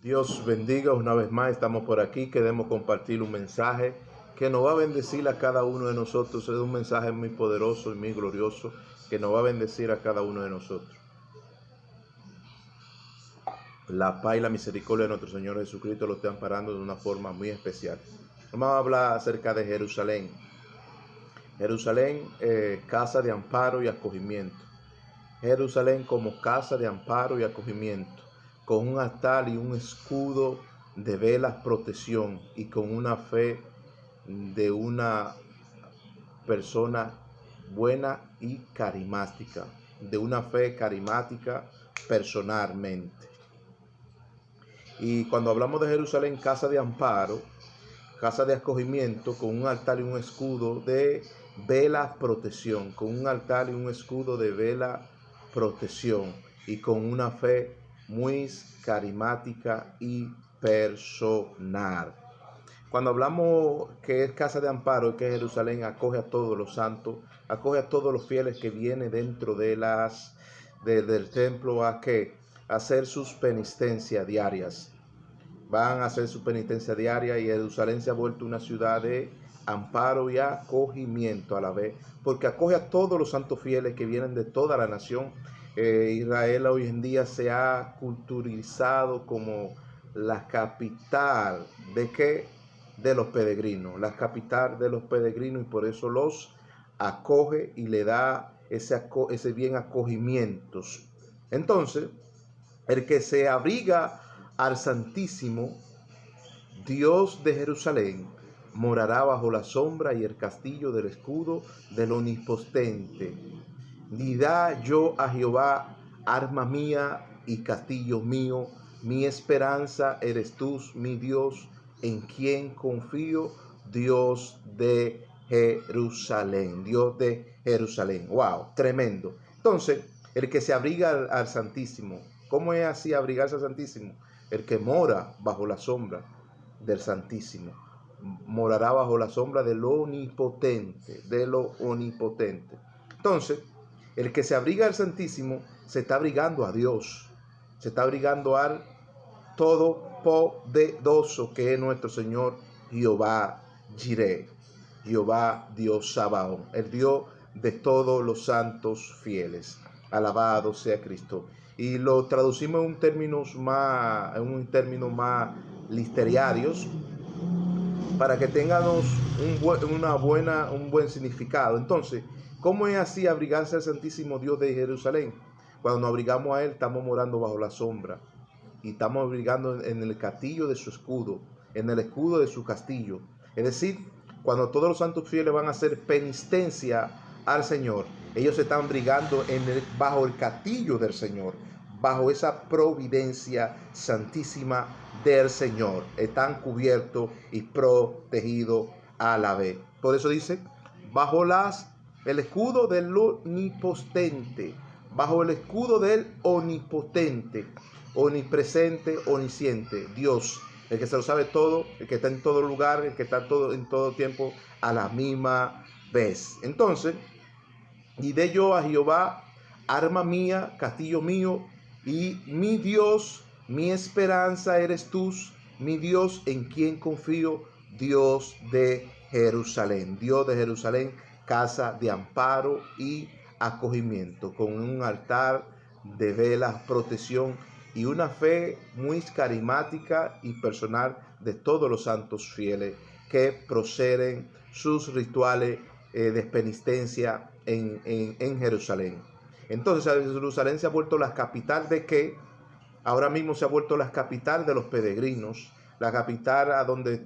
Dios bendiga una vez más, estamos por aquí, queremos compartir un mensaje que nos va a bendecir a cada uno de nosotros. Es un mensaje muy poderoso y muy glorioso que nos va a bendecir a cada uno de nosotros. La paz y la misericordia de nuestro Señor Jesucristo lo están amparando de una forma muy especial. Vamos a hablar acerca de Jerusalén. Jerusalén, casa de amparo y acogimiento. Jerusalén como casa de amparo y acogimiento, con un altar y un escudo de velas protección y con una fe de una persona buena y carismática, de una fe carismática personalmente. Y cuando hablamos de Jerusalén, casa de amparo, casa de acogimiento, con un altar y un escudo de vela protección, con un altar y un escudo de vela protección y con una fe muy carismática y personal. Cuando hablamos que es casa de amparo, que Jerusalén acoge a todos los santos, acoge a todos los fieles que vienen dentro de del templo a hacer sus penitencias diarias. Van a hacer su penitencia diaria y Jerusalén se ha vuelto una ciudad de amparo y acogimiento a la vez, porque acoge a todos los santos fieles que vienen de toda la nación. Israel hoy en día se ha culturizado como la capital de ¿qué? De los peregrinos, la capital de los peregrinos, y por eso los acoge y le da ese bien acogimientos. Entonces, el que se abriga al Santísimo Dios de Jerusalén morará bajo la sombra y el castillo del escudo del Omnipotente. Dirá yo a Jehová, arma mía y castillo mío, mi esperanza eres tú, mi Dios, en quien confío, Dios de Jerusalén, Dios de Jerusalén. Wow, tremendo. Entonces, el que se abriga al Santísimo, ¿cómo es así abrigarse al Santísimo? El que mora bajo la sombra del Santísimo, morará bajo la sombra de lo omnipotente, de lo omnipotente. Entonces, el que se abriga al Santísimo se está abrigando a Dios, se está abrigando al Todopoderoso, que es nuestro Señor Jehová Jireh, Jehová Dios Sabaón, el Dios de todos los santos fieles. Alabado sea Cristo. Y lo traducimos en un término más literarios para que tengamos un buen significado. Entonces, ¿cómo es así abrigarse al Santísimo Dios de Jerusalén? Cuando nos abrigamos a Él, estamos morando bajo la sombra y estamos abrigando en el castillo de su escudo, en el escudo de su castillo. Es decir, cuando todos los santos fieles van a hacer penitencia al Señor, ellos se están abrigando bajo el castillo del Señor, bajo esa providencia santísima del Señor. Están cubiertos y protegidos a la vez. Por eso dice, bajo el escudo del Omnipotente, bajo el escudo del Omnipotente, omnipresente, omnisciente, Dios, el que se lo sabe todo, el que está en todo lugar, el que está en todo tiempo a la misma vez. Entonces, diré yo a Jehová, arma mía, castillo mío, y mi Dios, mi esperanza eres tú, mi Dios en quien confío, Dios de Jerusalén, casa de amparo y acogimiento, con un altar de velas, protección y una fe muy carismática y personal de todos los santos fieles que proceden sus rituales de penitencia en Jerusalén. Entonces Jerusalén se ha vuelto la capital de qué? Ahora mismo se ha vuelto la capital de los peregrinos, la capital a donde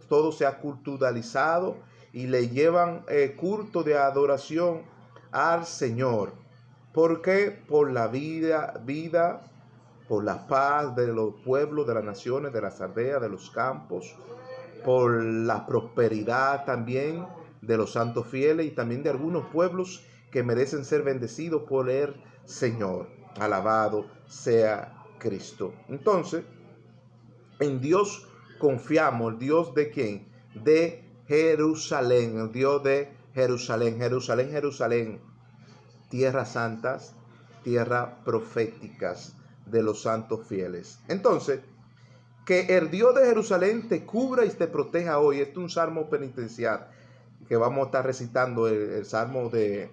todo se ha culturalizado y le llevan culto de adoración al Señor. ¿Por qué? Por la vida, por la paz de los pueblos, de las naciones, de las aldeas, de los campos, por la prosperidad también de los santos fieles y también de algunos pueblos que merecen ser bendecidos por el Señor. Alabado sea Cristo. Entonces, en Dios confiamos, el Dios de quién? De Jerusalén, el Dios de Jerusalén, Jerusalén, tierras santas, tierras proféticas de los santos fieles. Entonces, Que el Dios de Jerusalén te cubra y te proteja hoy. Este es un salmo penitencial que vamos a estar recitando, el salmo de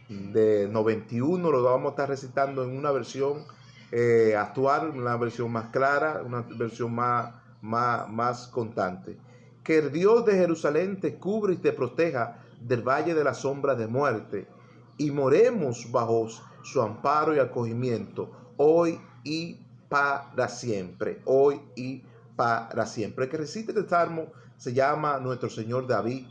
91, lo vamos a estar recitando en una versión actual, una versión más clara, una versión más constante. Que el Dios de Jerusalén te cubra y te proteja del valle de la sombra de muerte, y moremos bajo su amparo y acogimiento, hoy y para siempre, hoy y para siempre. El que recita este salmo se llama nuestro Señor David.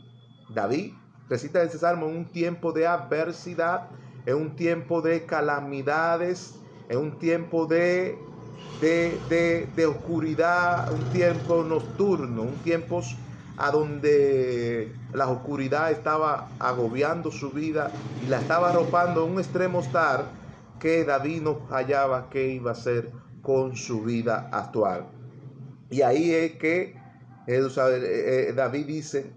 David recita este salmo en un tiempo de adversidad, en un tiempo de calamidades, en un tiempo de oscuridad, un tiempo nocturno, un tiempo a donde la oscuridad estaba agobiando su vida y la estaba arropando a un extremo tal que David no hallaba qué iba a hacer con su vida actual. Y ahí es que David dice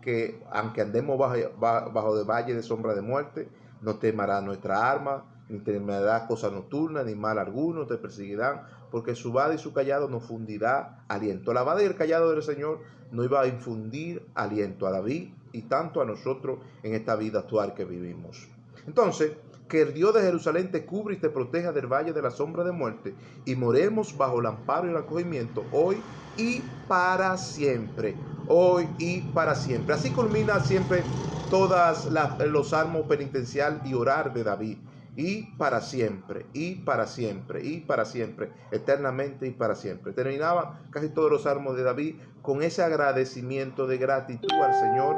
que aunque andemos bajo el valle de sombra de muerte, no temerá nuestra alma, ni temerá cosa nocturna, ni mal alguno te perseguirán, porque su vara y su callado nos fundirá aliento. La vara y el callado del Señor nos iba a infundir aliento a David y tanto a nosotros en esta vida actual que vivimos. Entonces, que el Dios de Jerusalén te cubra y te proteja del valle de la sombra de muerte, y moremos bajo el amparo y el acogimiento hoy y para siempre. Hoy y para siempre. Así culmina siempre todos los salmos penitencial y orar de David. Y para siempre, y para siempre, y para siempre, eternamente y para siempre. Terminaba casi todos los salmos de David con ese agradecimiento de gratitud al Señor,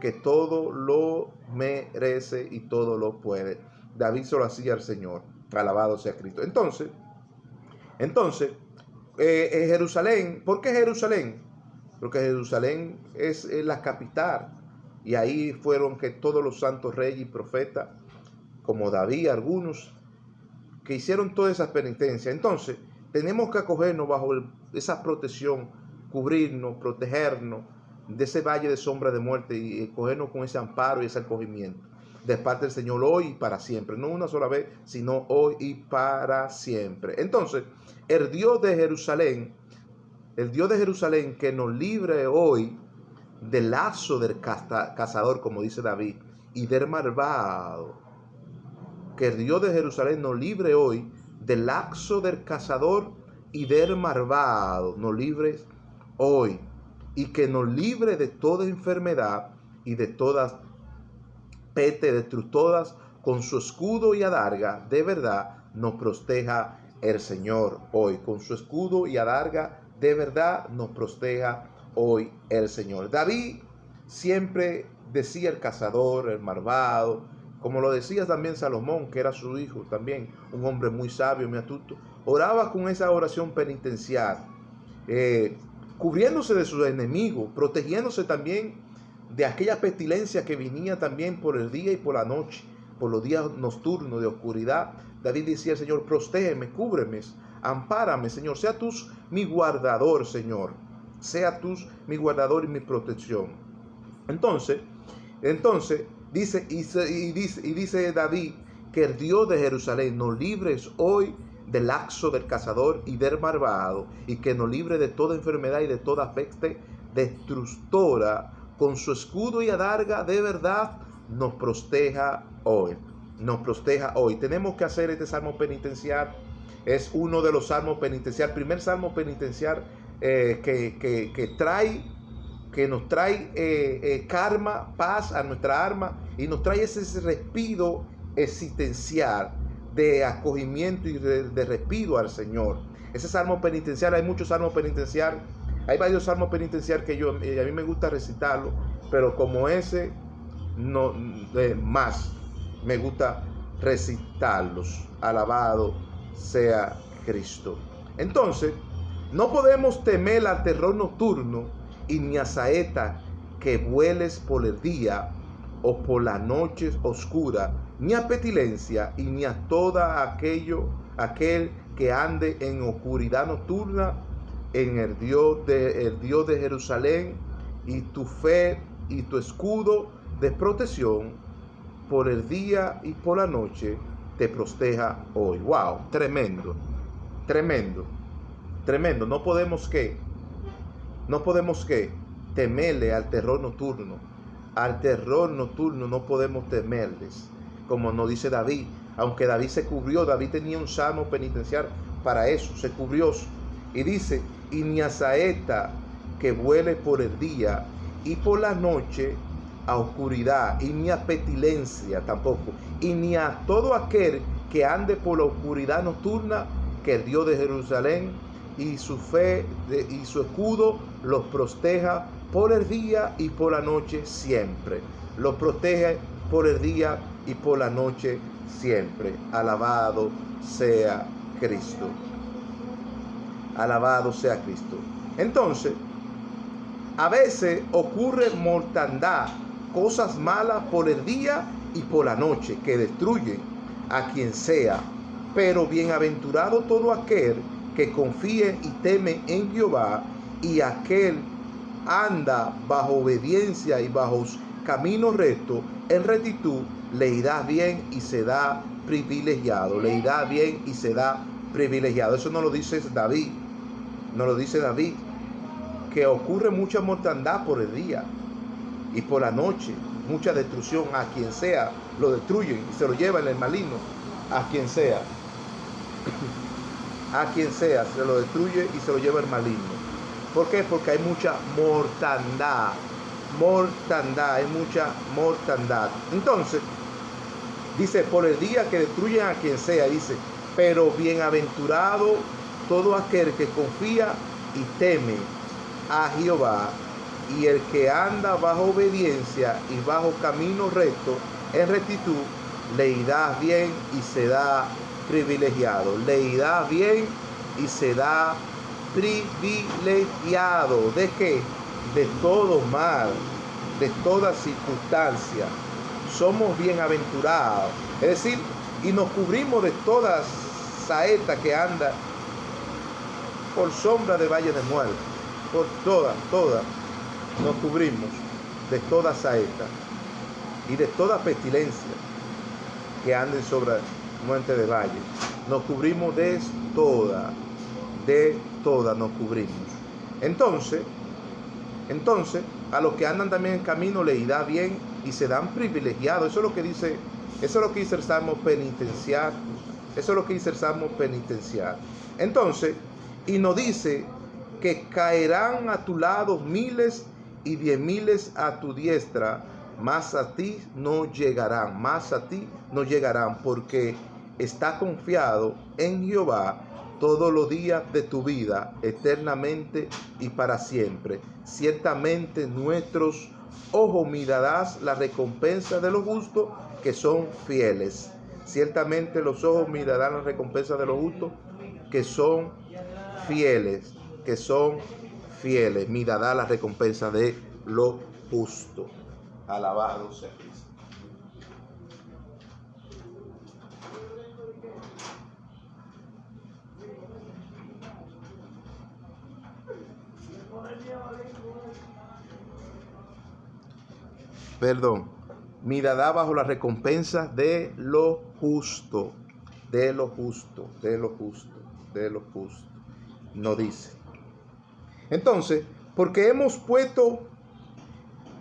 que todo lo merece y todo lo puede. David se lo hacía al Señor. Alabado sea Cristo. Entonces, Jerusalén, ¿por qué Jerusalén? Porque Jerusalén es la capital, y ahí fueron que todos los santos reyes y profetas, como David, algunos, que hicieron todas esas penitencias. Entonces, tenemos que acogernos bajo esa protección, cubrirnos, protegernos de ese valle de sombra de muerte y acogernos con ese amparo y ese acogimiento de parte del Señor hoy y para siempre. No una sola vez, sino hoy y para siempre. Entonces, el Dios de Jerusalén que nos libre hoy del lazo del cazador, como dice David, y del malvado. Que el Dios de Jerusalén nos libre hoy del lazo del cazador y del malvado. Nos libre hoy. Y que nos libre de toda enfermedad y de todas peste destructoras, con su escudo y adarga, de verdad nos proteja el Señor hoy. Con su escudo y adarga, de verdad nos proteja hoy el Señor. David siempre decía el cazador, el malvado, como lo decía también Salomón, que era su hijo también, un hombre muy sabio, muy astuto. Oraba con esa oración penitencial, cubriéndose de sus enemigos, protegiéndose también de aquella pestilencia que venía también por el día y por la noche, por los días nocturnos de oscuridad. David decía al Señor: protégeme, cúbreme, ampárame, Señor, sea tú mi guardador, Señor, sea tú mi guardador y mi protección. Entonces dice David que el Dios de Jerusalén nos libres hoy del lazo del cazador y del malvado, y que nos libre de toda enfermedad y de toda peste destructora. Con su escudo y adarga, de verdad nos proteja hoy. Nos proteja hoy. Tenemos que hacer este salmo penitencial. Es uno de los salmos penitenciales, primer salmo penitencial que nos trae calma, paz a nuestra alma, y nos trae ese respiro existencial de acogimiento y de respiro al Señor. Ese salmo penitencial, hay muchos salmos penitenciales, hay varios salmos penitenciales que a mí me gusta recitarlo, pero como ese, no más me gusta recitarlos. Alabado sea Cristo. Entonces, no podemos temer al terror nocturno, y ni a saeta que vueles por el día o por la noche oscura, ni a pestilencia, y ni a aquel que ande en oscuridad nocturna. En el Dios de Jerusalén, y tu fe y tu escudo de protección por el día y por la noche te proteja hoy. Wow, tremendo, tremendo. Tremendo. No podemos que temerle al terror nocturno. Al terror nocturno no podemos temerles, como nos dice David. Aunque David se cubrió, David tenía un salmo penitencial para eso, se cubrió. Y dice, y ni a saeta que vuele por el día, y por la noche a oscuridad, y ni a pestilencia tampoco, y ni a todo aquel que ande por la oscuridad nocturna, que el Dios de Jerusalén y su fe y su escudo los proteja por el día y por la noche siempre. Los protege por el día y por la noche siempre. Alabado sea Cristo. Alabado sea Cristo. Entonces, a veces ocurre mortandad, cosas malas por el día y por la noche que destruyen a quien sea. Pero bienaventurado todo aquel que confíe y teme en Jehová, y aquel anda bajo obediencia y bajo camino recto, en rectitud, le irá bien y se da privilegiado. Le irá bien y se da privilegiado. Eso no lo dice David. No lo dice David. Que ocurre mucha mortandad por el día y por la noche. Mucha destrucción a quien sea. Lo destruyen y se lo llevan el maligno. A quien sea. A quien sea se lo destruye y se lo lleva el maligno. ¿Por qué? Porque hay mucha mortandad. Hay mucha mortandad. Entonces, dice, por el día que destruyen a quien sea, dice, pero bienaventurado todo aquel que confía y teme a Jehová, y el que anda bajo obediencia y bajo camino recto, en rectitud, le irá bien y se da privilegiado. Le irá bien y se da privilegiado. ¿De qué? De todo mal, de toda circunstancia. Somos bienaventurados. Es decir, y nos cubrimos de toda saeta que anda por sombra de valle de muerte. Por toda nos cubrimos de toda saeta y de toda pestilencia que anden sobre muerte de valle. Nos cubrimos de toda nos cubrimos. Entonces, a los que andan también en camino le irá bien y se dan privilegiados. Eso es lo que dice el Salmo penitenciario. Eso es lo que dice el Salmo penitenciario. Entonces, y nos dice que caerán a tu lado miles y 10,000 a tu diestra, mas a ti no llegarán, porque está confiado en Jehová todos los días de tu vida, eternamente y para siempre. Ciertamente nuestros ojos mirarás la recompensa de los justos que son fieles. Ciertamente los ojos mirarán la recompensa de los justos que son fieles. Mirará la recompensa de los justos. Alabado sea Cristo. Mirará bajo la recompensa de lo justo, no dice. Entonces, porque hemos puesto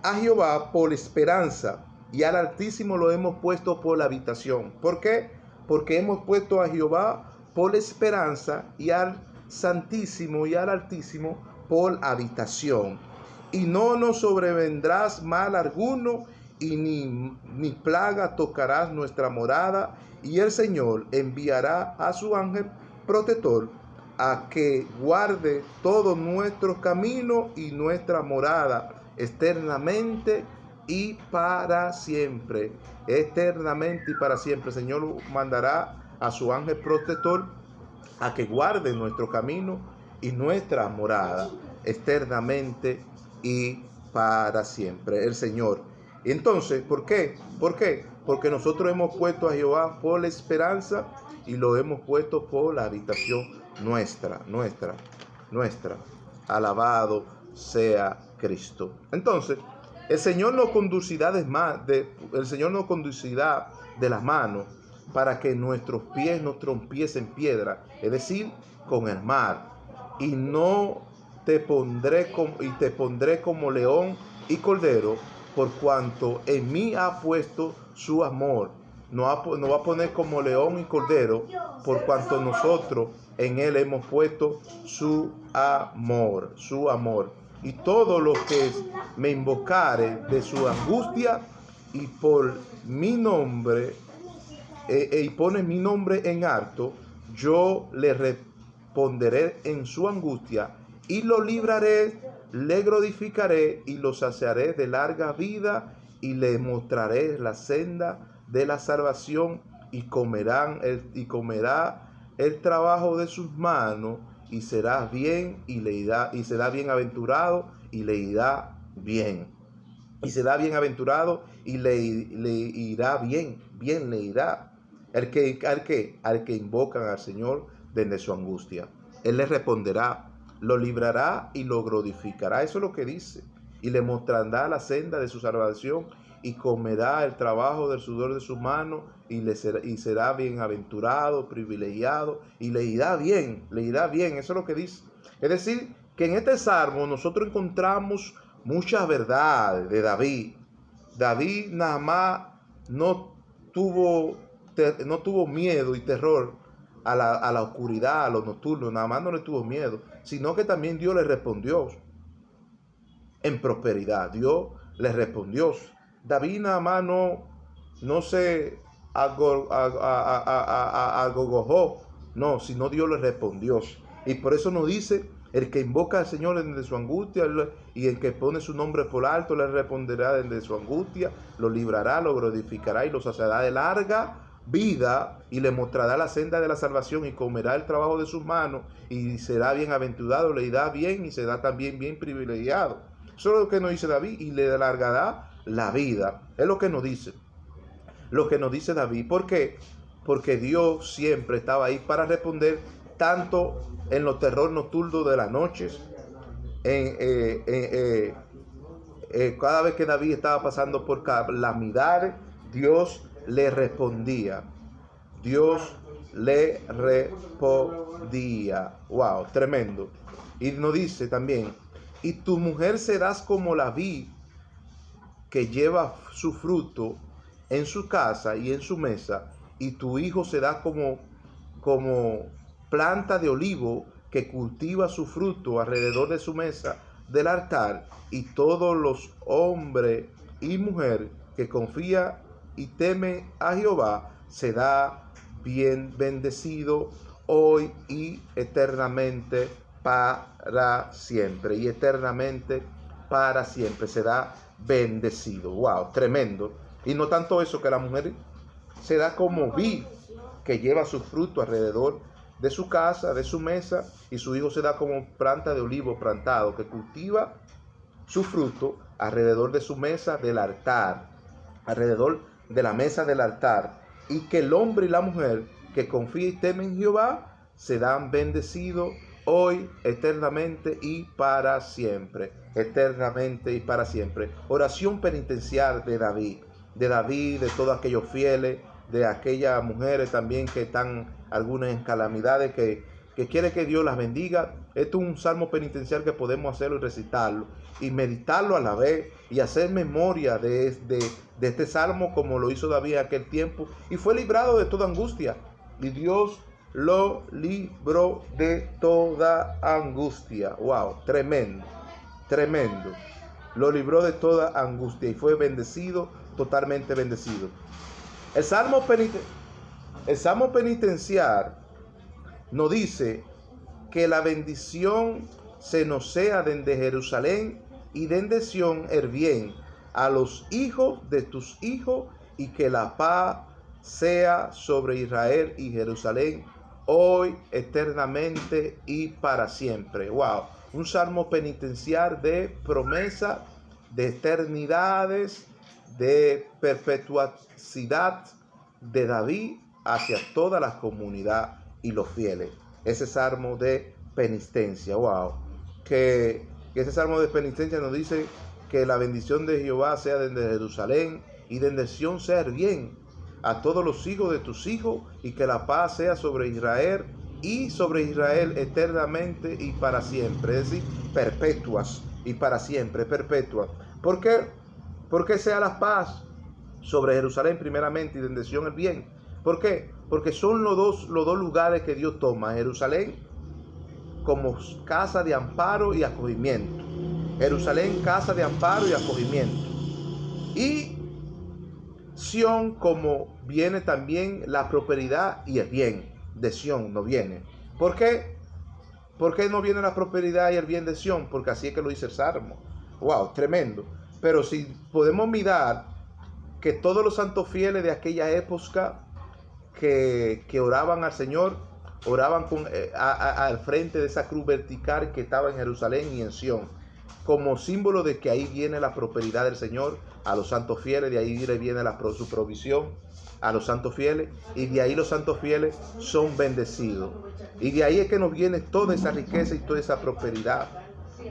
a Jehová por esperanza y al Altísimo lo hemos puesto por la habitación. ¿Por qué? Porque hemos puesto a Jehová por esperanza y al Santísimo y al Altísimo por habitación. Y no nos sobrevendrás mal alguno, y ni plaga tocarás nuestra morada, y el Señor enviará a su ángel protector a que guarde todo nuestro camino y nuestra morada eternamente y para siempre. Eternamente y para siempre. El Señor mandará a su ángel protector a que guarde nuestro camino y nuestra morada eternamente y para siempre. El Señor. Entonces, ¿por qué? Porque nosotros hemos puesto a Jehová por la esperanza y lo hemos puesto por la habitación nuestra. Alabado sea Cristo. Entonces, el Señor nos conducirá de las manos para que nuestros pies no trompiecen piedra, es decir, con el mar. y no te pondré como león y cordero, por cuanto en mí ha puesto su amor. Nos va a poner como león y cordero, por cuanto nosotros en él hemos puesto su amor, su amor. Y todo lo que me invocare de su angustia y por mi nombre, y pone mi nombre en alto, yo le responderé en su angustia y lo libraré, le glorificaré y lo saciaré de larga vida y le mostraré la senda de la salvación y comerá el trabajo de sus manos y será bien y será bienaventurado y le irá bien. Y será bienaventurado y le irá bien, bien le irá. Al que invocan al Señor desde su angustia. Él le responderá, lo librará y lo glorificará. Eso es lo que dice. Y le mostrará la senda de su salvación y comerá el trabajo del sudor de su mano y será bienaventurado, privilegiado y le irá bien, le irá bien. Eso es lo que dice. Es decir, que en este salmo nosotros encontramos muchas verdades de David. David nada más no tuvo miedo y terror a la oscuridad, a los nocturnos, nada más no le tuvo miedo, sino que también Dios le respondió en prosperidad. Dios le respondió. David nada más no se agogojó, no, sino Dios le respondió. Y por eso nos dice, el que invoca al Señor desde su angustia y el que pone su nombre por alto le responderá desde su angustia, lo librará, lo glorificará y lo saciará de larga vida y le mostrará la senda de la salvación y comerá el trabajo de sus manos y será bienaventurado, le irá bien y será también bien privilegiado. Eso es lo que nos dice David, y le alargará la vida. Es lo que nos dice. Lo que nos dice David. ¿Por qué? Porque Dios siempre estaba ahí para responder, tanto en los terror nocturnos de las noches, cada vez que David estaba pasando por calamidades, Dios le respondía. Dios le respondía. Wow, tremendo. Y nos dice también, y tu mujer serás como la vid que lleva su fruto en su casa y en su mesa, y tu hijo será como planta de olivo que cultiva su fruto alrededor de su mesa del altar, y todos los hombres y mujeres que confían y temen a Jehová será bien bendecido hoy y eternamente para siempre. Y eternamente para siempre será bendecido. Wow, tremendo. Y no tanto eso, que la mujer será como vid que lleva su fruto alrededor de su casa, de su mesa, y su hijo será como planta de olivo plantado que cultiva su fruto alrededor de su mesa del altar, alrededor de la mesa del altar, y que el hombre y la mujer que confía y temen en Jehová serán bendecidos hoy, eternamente y para siempre. Eternamente y para siempre. Oración penitencial de David, de todos aquellos fieles, de aquellas mujeres también que están algunas en calamidades, que quiere que Dios las bendiga. Esto es un salmo penitencial que podemos hacerlo y recitarlo y meditarlo a la vez y hacer memoria de este salmo, como lo hizo David en aquel tiempo, y fue librado de toda angustia, y Dios lo libró de toda angustia. Wow, tremendo, tremendo. Lo libró de toda angustia y fue bendecido, totalmente bendecido. El salmo penitencial nos dice que la bendición se nos sea desde Jerusalén y desde Sión el bien a los hijos de tus hijos, y que la paz sea sobre Israel y Jerusalén hoy, eternamente y para siempre. Wow, un salmo penitencial de promesa, de eternidades, de perpetuidad de David hacia toda la comunidad y los fieles. Ese salmo de penitencia. Wow, que ese salmo de penitencia nos dice que la bendición de Jehová sea desde Jerusalén y desde Sión sea el bien a todos los hijos de tus hijos, y que la paz sea sobre Israel y sobre Israel eternamente y para siempre, es decir, perpetuas y para siempre, perpetuas. ¿Por qué? Porque sea la paz sobre Jerusalén primeramente y de Sion el bien. ¿Por qué? Porque son los dos lugares que Dios toma. Jerusalén como casa de amparo y acogimiento. Jerusalén, casa de amparo y acogimiento. Y Sión, como viene también la prosperidad y el bien de Sión, no viene. ¿Por qué? ¿Por qué no viene la prosperidad y el bien de Sión? Porque así es que lo dice el Salmo. Wow, tremendo. Pero si podemos mirar que todos los santos fieles de aquella época que oraban al Señor, oraban al frente de esa cruz vertical que estaba en Jerusalén y en Sión, como símbolo de que ahí viene la prosperidad del Señor a los santos fieles, de ahí viene su provisión a los santos fieles, y de ahí los santos fieles son bendecidos. Y de ahí es que nos viene toda esa riqueza y toda esa prosperidad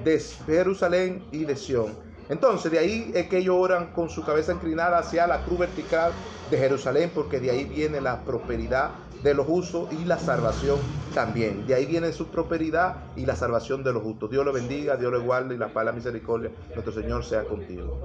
de Jerusalén y de Sión. Entonces de ahí es que ellos oran con su cabeza inclinada hacia la cruz vertical de Jerusalén, porque de ahí viene la prosperidad de los justos y la salvación también. De ahí viene su prosperidad y la salvación de los justos. Dios le bendiga, Dios le guarde y la paz y la misericordia. Nuestro Señor sea contigo.